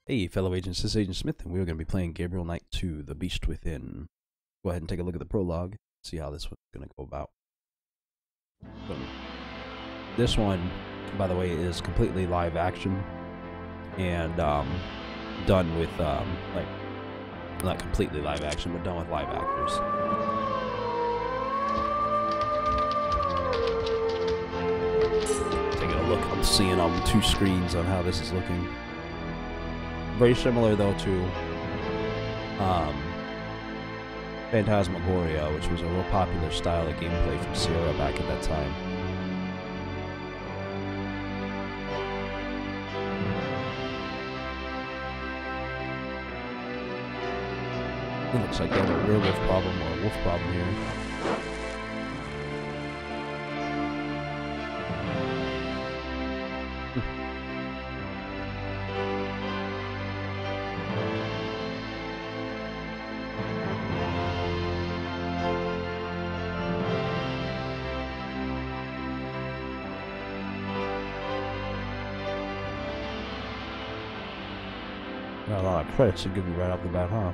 Hey, fellow agents, this is Agent Smith, and we're going to be playing Gabriel Knight 2, The Beast Within. Go ahead and take a look at the prologue, see how this one's going to go about. So, this one, by the way, is completely live action, and done with, like, not completely live action, but done with live actors. Taking a look, I'm seeing on 2 screens on how this is looking. Very similar, though, to Phantasmagoria, which was a real popular style of gameplay from Sierra back at that time. It looks like they have a werewolf problem or a wolf problem here. Got a lot of credits to give you right off the bat, huh?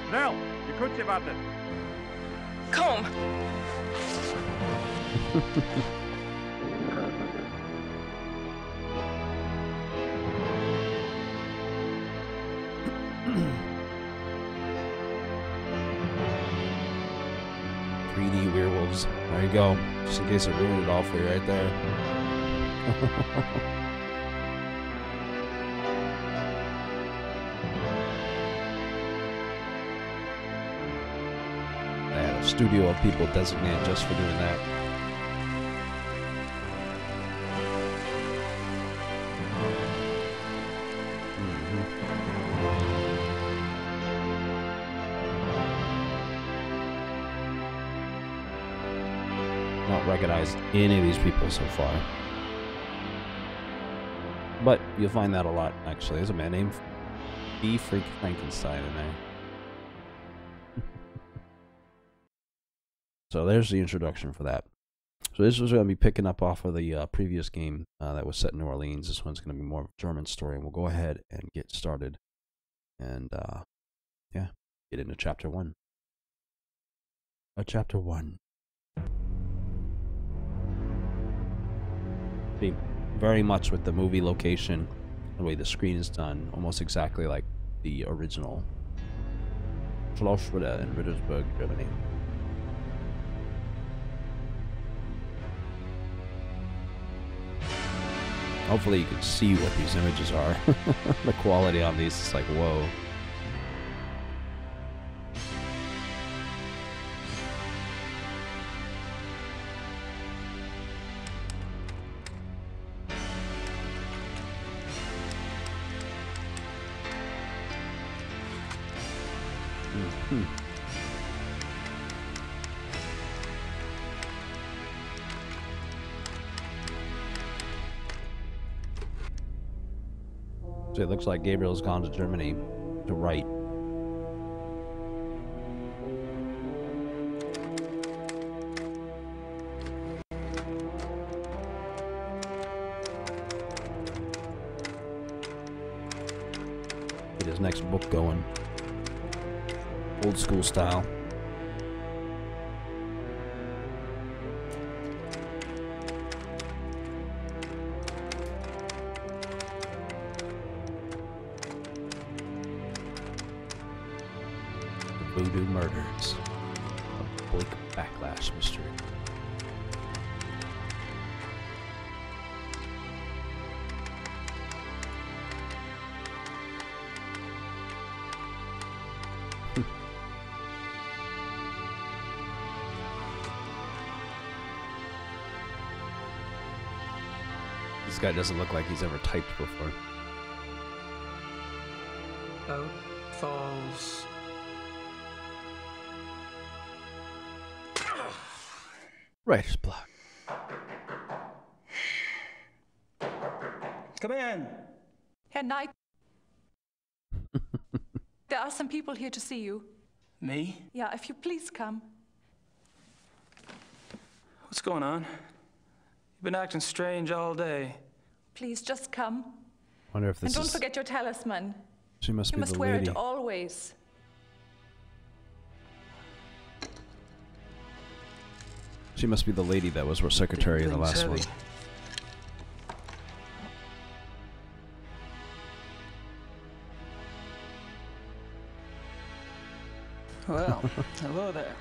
Snel, je kunt je wachten. Kom. 3D werewolves. There you go. Just in case it ruined it all for you right there. They had a studio of people designated just for doing that. Not recognized any of these people so far, but you'll find that a lot. Actually, there's a man named B. Frankenstein in there. So there's the introduction for that. So this was going to be picking up off of the previous game that was set in New Orleans. This one's going to be more of a German story, and we'll go ahead and get started, and yeah, get into chapter 1. Chapter 1. Very much with the movie location, the way the screen is done, almost exactly like the original Schloss Ritter in Rittersburg, Germany. Hopefully you can see what these images are. The quality on these is like, whoa. So it looks like Gabriel's gone to Germany to write. Get his next book going. Old school style. The Voodoo Murders. A Blake Backlash mystery. This guy doesn't look like he's ever typed before. Boat falls. Writer's block. Come in. Herr Knight. There are some people here to see you. Me? Yeah, if you please come. What's going on? You've been acting strange all day. Please just come. Wonder if this And don't is. forget your talisman. She must You be must the wear lady. it always. She must be the lady that was our secretary in the Thing's last one. heavy. Well, hello there.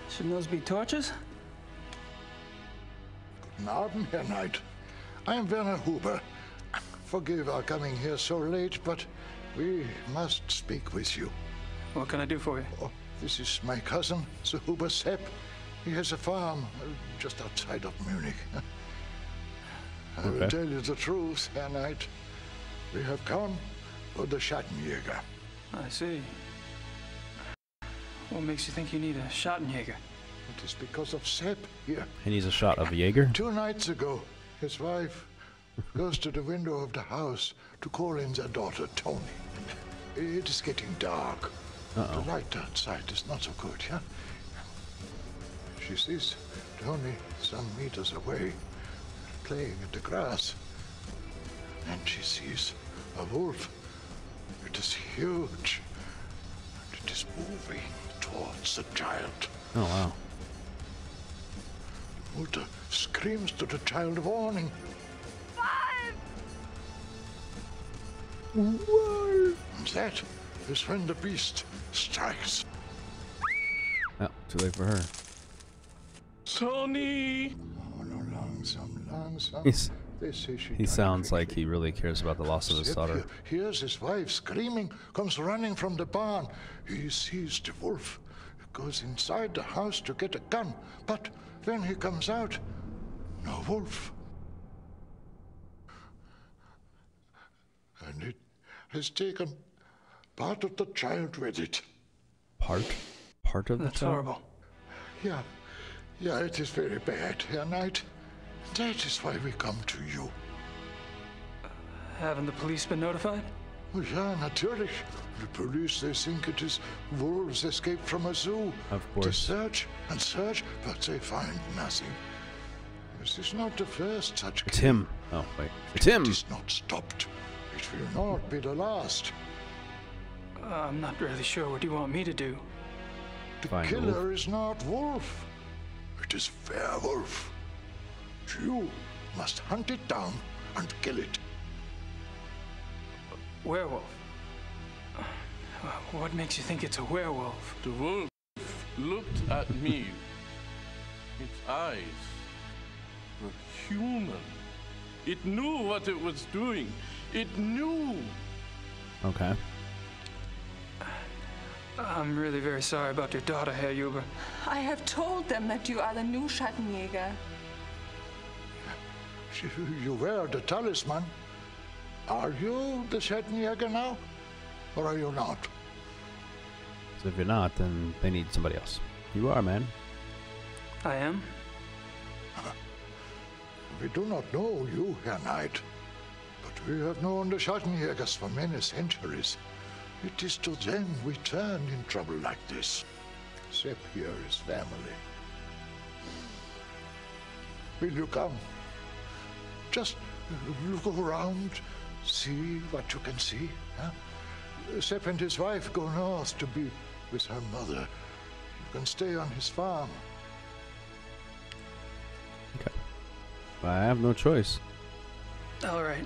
Shouldn't those be torches? Guten Abend, Herr Knight. I am Werner Huber. Forgive our coming here so late, but we must speak with you. What can I do for you? Oh, this is my cousin, Sir Huber Sepp. He has a farm just outside of Munich. I will Okay. tell you the truth, Herr Knight. We have come for the ShattenJaeger. I see. What makes you think you need a ShattenJaeger? It is because of Sepp here. He needs a shot of Jaeger. 2 nights ago, his wife goes to the window of the house to call in their daughter, Tony. It is getting dark. Uh-oh. The light outside is not so good, yeah? She sees Tony some meters away, playing at the grass. And she sees a wolf. It is huge. And it is moving towards the child. Oh wow. Mutter screams to the child, warning. And that is when the beast strikes. Oh, too late for her. Tony! Oh, no, langsam. He's, They say she he died sounds like quickly. he really cares about the loss of his Sepp daughter. hears his wife screaming, comes running from the barn. He sees the wolf, goes inside the house to get a gun, but when he comes out, no wolf. And it has taken part of the child with it. Part of the That's child? horrible. Yeah, it is very bad, Herr Knight. That is why we come to you. Haven't the police been notified? Oh, ja, natürlich. The police, they think it is wolves escaped from a zoo. Of They course. search and search, but they find nothing. This is not the first such It's kill. him. Oh wait, it's him. It is not stopped. It will not be the last. I'm not really sure what you want me to do. The Find the killer is not wolf. It is werewolf. You must hunt it down and kill it. Werewolf? What makes you think it's a werewolf? The wolf looked at me. Its eyes were human. It knew what it was doing. It knew. Okay. I'm really very sorry about your daughter, Herr Huber. I have told them that you are the new ShattenJaeger. You wear the talisman. Are you the ShattenJaeger now? Or are you not? So if you're not, then they need somebody else. You are, man. I am? We do not know you, Herr Knight. But we have known the ShattenJaegers for many centuries. It is to them we turn in trouble like this. Sepp here is family. Will you come? Just look around, see what you can see. Huh? Sepp and his wife go north to be with her mother. You can stay on his farm. Okay. I have no choice. All right.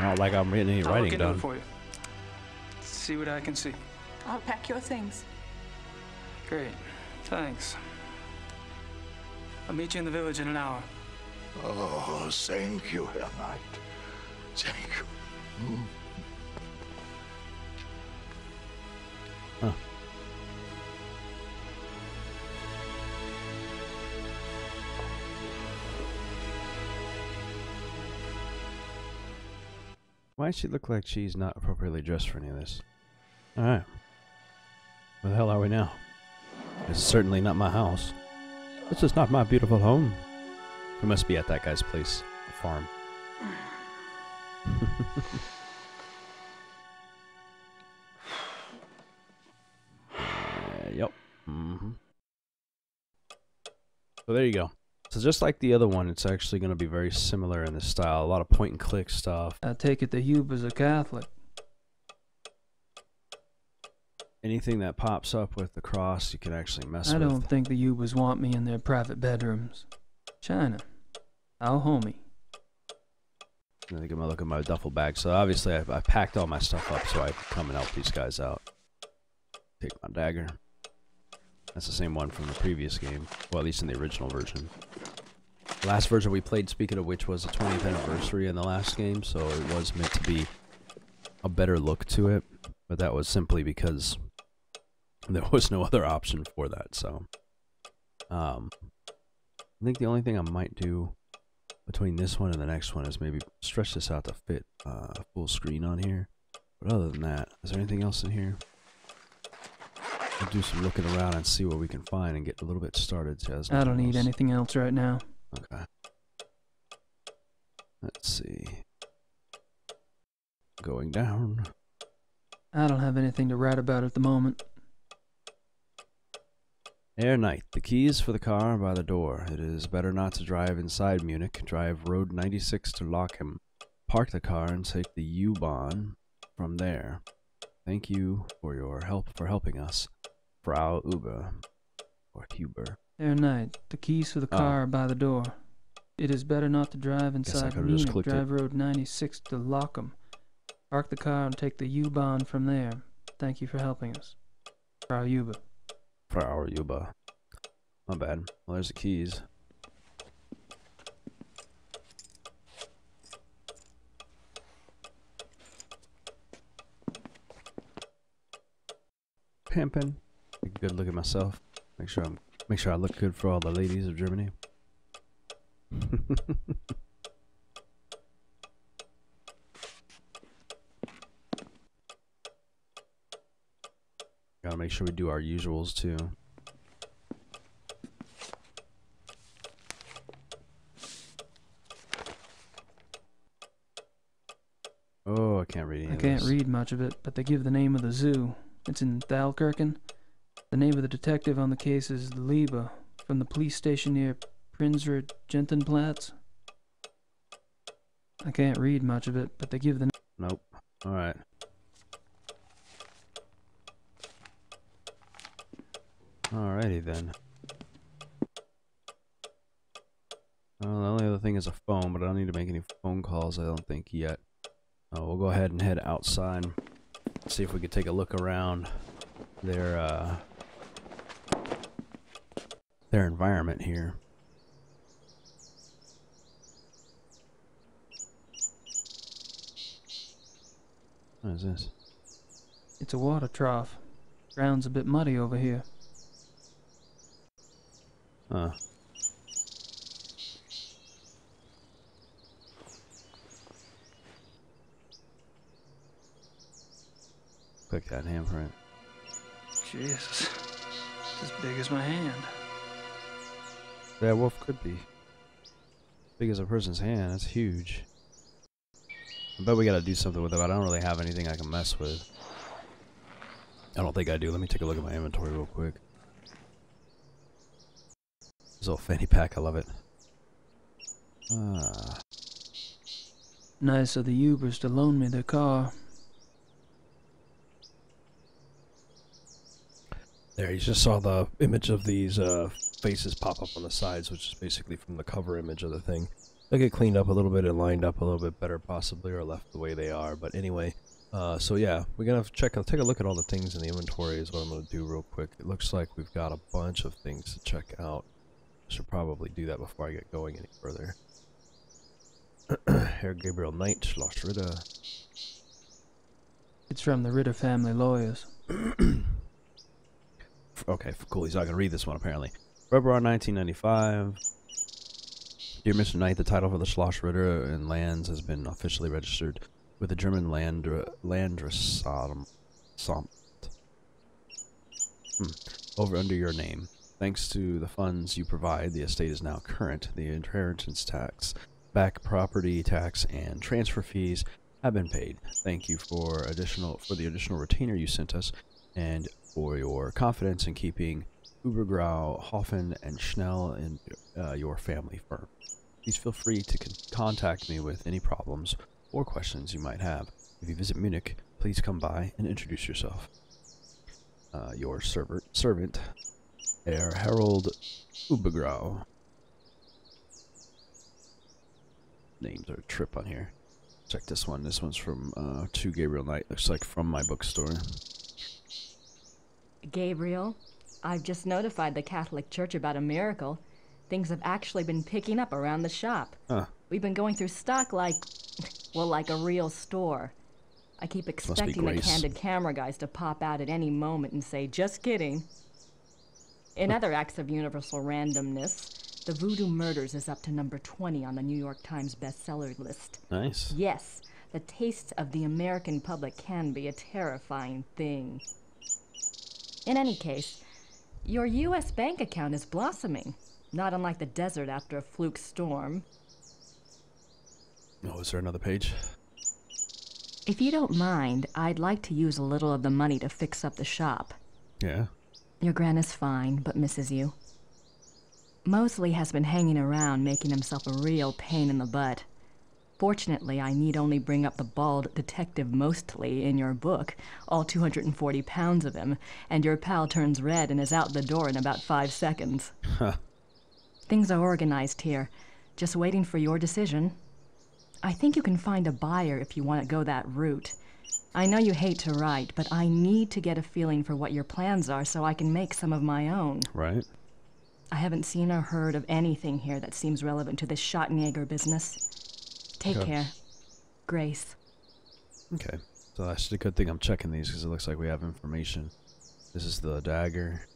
Not like I'm getting any I'll look writing into it done. for you. See what I can see. I'll pack your things. Great. Thanks. I'll meet you in the village in an hour. Oh, thank you, Herr Knight. Thank you. Huh. Why does she look like she's not appropriately dressed for any of this? Alright. Where the hell are we now? It's certainly not my house. This is not my beautiful home. We must be at that guy's place. A farm. Yep. Mm-hmm. So there you go. So just like the other one, it's actually going to be very similar in the style. A lot of point and click stuff. I take it the Huber's a Catholic. Anything that pops up with the cross, you can actually mess I with. don't think the Hubers want me in their private bedrooms. China. I'll homie. Let me get my look at my duffel bag. So obviously I packed all my stuff up so I can come and help these guys out. Take my dagger. That's the same one from the previous game. Well, at least in the original version. The last version we played, speaking of which, was the 20th anniversary in the last game. So it was meant to be a better look to it. But that was simply because there was no other option for that. So I think the only thing I might do between this one and the next one is maybe stretch this out to fit full screen on here. But other than that, is there anything else in here? We'll do some looking around and see what we can find and get a little bit started. I don't need anything else right now. Okay. Let's see. Going down. I don't have anything to write about at the moment. Air Knight. The keys for the car are by the door. It is better not to drive inside Munich. Drive Road 96 to Lochem. Park the car and take the U-Bahn from there. Thank you for your help for helping us. Frau Uber. Or Huber. Air Knight. The keys for the car are by the door. It is better not to drive inside Munich. Drive Road 96 to Lochem. Park the car and take the U-Bahn from there. Thank you for helping us. Frau Uber. Frau Uber. Not bad. Well, there's the keys. Pimpin'. Take a good look at myself. Make sure I look good for all the ladies of Germany. Gotta make sure we do our usuals too. Oh, I can't read any of this. I can't read much of it, but they give the name of the zoo. It's in Thalkirchen. The name of the detective on the case is Liebe, from the police station near Prinzre Gentenplatz. I can't read much of it, but they give the... Nope. Alright. Alrighty then. Well, the only other thing is a phone, but I don't need to make any phone calls, I don't think, yet. We'll go ahead and head outside. See if we could take a look around their environment here. What is this? It's a water trough. Ground's a bit muddy over here. Huh. Click that handprint. Jesus. It's as big as my hand. That wolf could be. Big as a person's hand, that's huge. I bet we gotta do something with it, but I don't really have anything I can mess with. I don't think I do. Let me take a look at my inventory real quick. This little fanny pack, I love it. Nice of the Ubers to loan me their car. There, you just saw the image of these faces pop up on the sides, which is basically from the cover image of the thing. They'll get cleaned up a little bit and lined up a little bit better, possibly, or left the way they are. But anyway, so yeah, we're gonna take a look at all the things in the inventory is what I'm gonna do real quick. It looks like we've got a bunch of things to check out. Should probably do that before I get going any further. Herr Gabriel Knight, Schloss Ritter. It's from the Ritter family lawyers. Okay, cool. He's not going to read this one, apparently. February 1995. Dear Mr. Knight, the title for the Schloss Ritter and lands has been officially registered with the German Landratsamt over under your name. Thanks to the funds you provide, the estate is now current. The inheritance tax, back property tax, and transfer fees have been paid. Thank you for the additional retainer you sent us, and for your confidence in keeping Ubergrau, Hoffen, and Schnell in your family firm. Please feel free to contact me with any problems or questions you might have. If you visit Munich, please come by and introduce yourself. Your servant, Herr Harold Ubergrau. Names are a trip on here. Check this one. This one's from To Gabriel Knight. Looks like from my bookstore. Gabriel, I've just notified the Catholic Church about a miracle. Things have actually been picking up around the shop. Huh. We've been going through stock like a real store. I keep expecting the candid camera guys to pop out at any moment and say, just kidding. In other acts of universal randomness, the Voodoo Murders is up to number 20 on the New York Times bestseller list. Nice. Yes, the taste of the American public can be a terrifying thing. In any case, your U.S. bank account is blossoming, not unlike the desert after a fluke storm. Oh, is there another page? If you don't mind, I'd like to use a little of the money to fix up the shop. Yeah. Your gran is fine, but misses you. Mosley has been hanging around, making himself a real pain in the butt. Fortunately, I need only bring up the bald detective Mostly in your book, all 240 pounds of him, and your pal turns red and is out the door in about 5 seconds. Huh. Things are organized here, just waiting for your decision. I think you can find a buyer if you want to go that route. I know you hate to write, but I need to get a feeling for what your plans are so I can make some of my own. Right. I haven't seen or heard of anything here that seems relevant to this ShattenJaeger business. Take care. Grace. Okay. So that's a good thing I'm checking these because it looks like we have information. This is the dagger.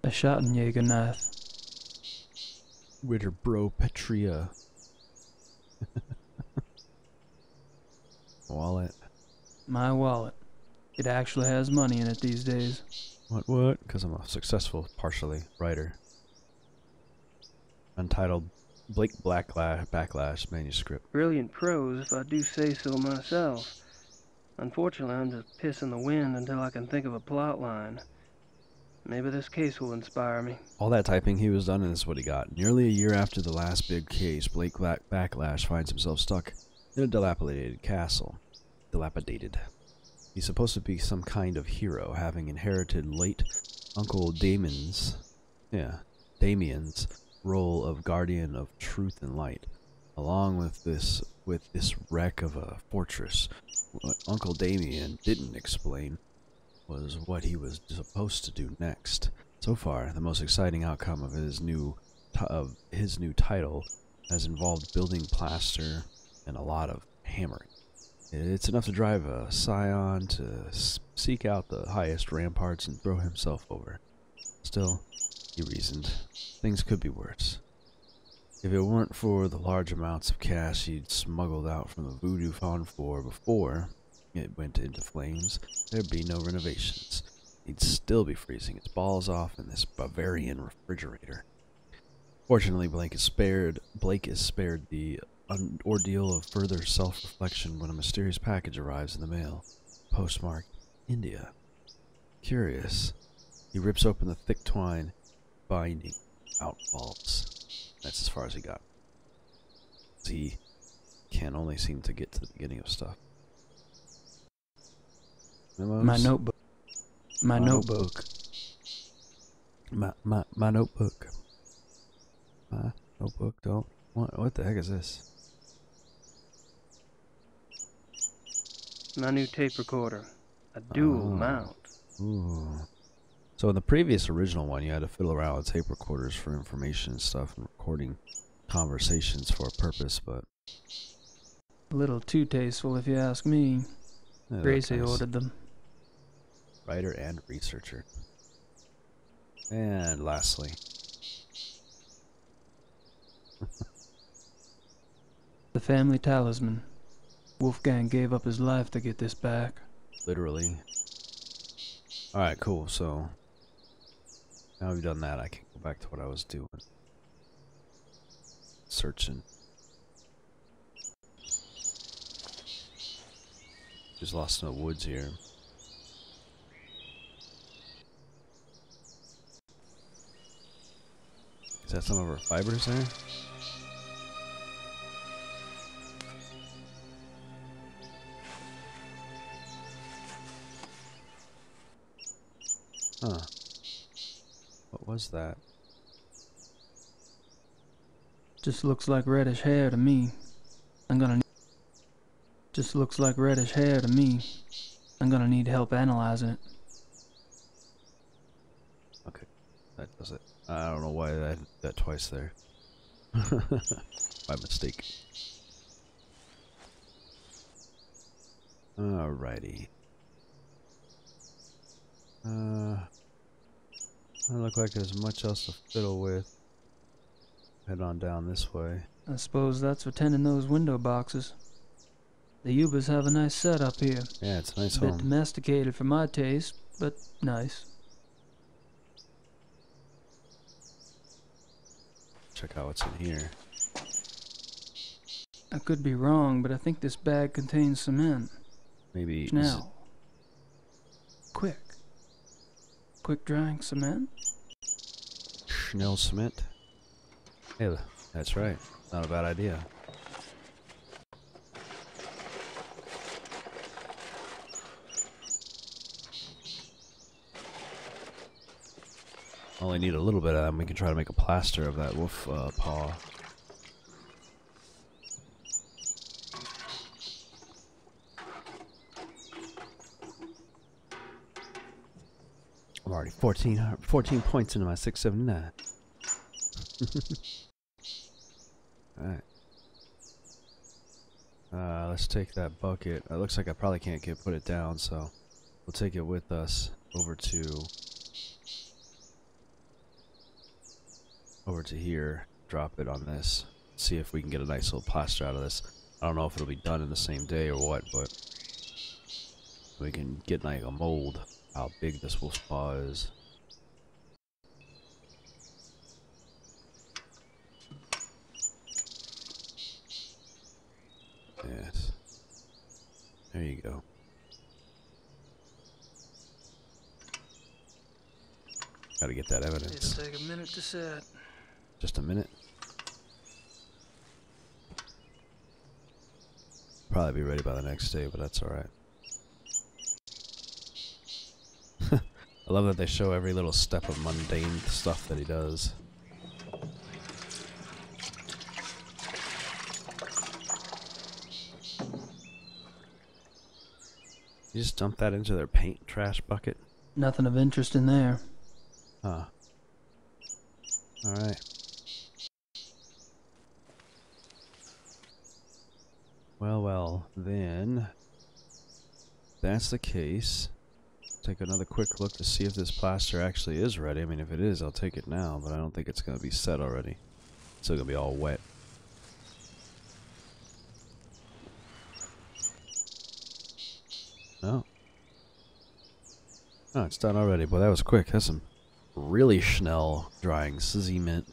A ShattenJaeger knife. Ritter Bro Petria. Wallet. My wallet. It actually has money in it these days. What? Because I'm a successful, partially, writer. Untitled Blake Backlash manuscript. Brilliant prose, if I do say so myself. Unfortunately, I'm just pissing the wind until I can think of a plot line. Maybe this case will inspire me. All that typing he was done, and this is what he got. Nearly a year after the last big case, Blake Backlash finds himself stuck in a dilapidated castle. He's supposed to be some kind of hero, having inherited late Uncle Damien's role of guardian of truth and light, along with this wreck of a fortress. What Uncle Damien didn't explain was what he was supposed to do next. So far, the most exciting outcome of his new title has involved building plaster and a lot of hammering. It's enough to drive a scion to seek out the highest ramparts and throw himself over. Still, he reasoned, things could be worse. If it weren't for the large amounts of cash he'd smuggled out from the Voodoo Fund for before it went into flames, there'd be no renovations. He'd still be freezing his balls off in this Bavarian refrigerator. Fortunately, Blake is spared the ordeal of further self-reflection when a mysterious package arrives in the mail, postmarked India. Curious, he rips open the thick twine binding, out falls. That's as far as he got. He can only seem to get to the beginning of stuff. Memos? My notebook. My notebook. My notebook. My notebook. Don't. What the heck is this? My new tape recorder. A dual mount. Ooh. So in the previous original one, you had to fiddle around with tape recorders for information and stuff, and recording conversations for a purpose, but... A little too tasteful, if you ask me. Yeah, Gracie nice. ordered them. Writer and researcher. And lastly... The family talisman. Wolfgang gave up his life to get this back. Literally. Alright, cool, so... Now we've done that, I can go back to what I was doing. Searching. Just lost in the woods here. that some of our fibers there? Huh. What was that? Just looks like reddish hair to me. Just looks like reddish hair to me. I'm gonna need help analyzing it. Okay, that does it. I don't know why I did that twice there. By mistake. Alrighty. Doesn't look like there's much else to fiddle with. Head on down this way. I suppose that's for tending those window boxes. The Ubers have a nice setup here. Yeah, it's a nice bit home. Domesticated for my taste, but nice. Check out what's in here. I could be wrong, but I think this bag contains cement. Maybe. Now. Quick. Quick drying cement? Schnell cement? Yeah, that's right. Not a bad idea. Only need a little bit of that, and we can try to make a plaster of that wolf paw. I'm already 14 points into my 679. Alright. Let's take that bucket. It looks like I probably can't put it down, so we'll take it with us over to here, drop it on this, see if we can get a nice little plaster out of this. I don't know if it'll be done in the same day or what, but we can get like a mold how big this wolf's paw is. Yes. There you go. Gotta get that evidence. It'll take a minute to set. Just a minute. Probably be ready by the next day, but that's alright. I love that they show every little step of mundane stuff that he does. You just dump that into their paint trash bucket? Nothing of interest in there. Huh. Alright. Well, then, if that's the case, take another quick look to see if this plaster actually is ready. I mean, if it is, I'll take it now, but I don't think it's going to be set already. It's still going to be all wet. No. Oh, it's done already. Boy, that was quick. That's some really schnell drying cement.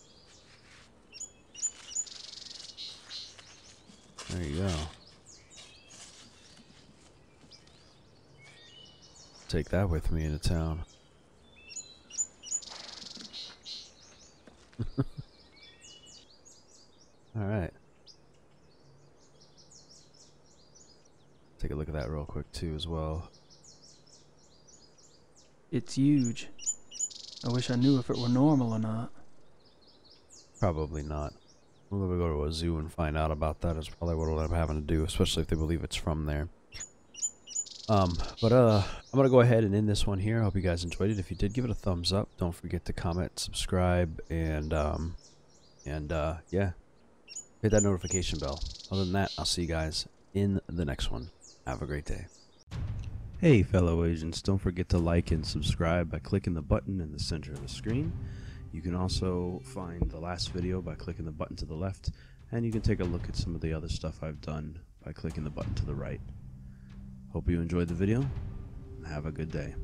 There you go. Take that with me into town. Alright. Take a look at that real quick too as well. It's huge. I wish I knew if it were normal or not. Probably not. We'll go to a zoo and find out about that. Is probably what we'll end up having to do, especially if they believe it's from there. I'm gonna go ahead and end this one here. I hope you guys enjoyed it. If you did, give it a thumbs up. Don't forget to comment, subscribe, and yeah, hit that notification bell. Other than that, I'll see you guys in the next one. Have a great day. Hey fellow agents, don't forget to like and subscribe by clicking the button in the center of the screen. You can also find the last video by clicking the button to the left, and you can take a look at some of the other stuff I've done by clicking the button to the right. Hope you enjoyed the video, and have a good day.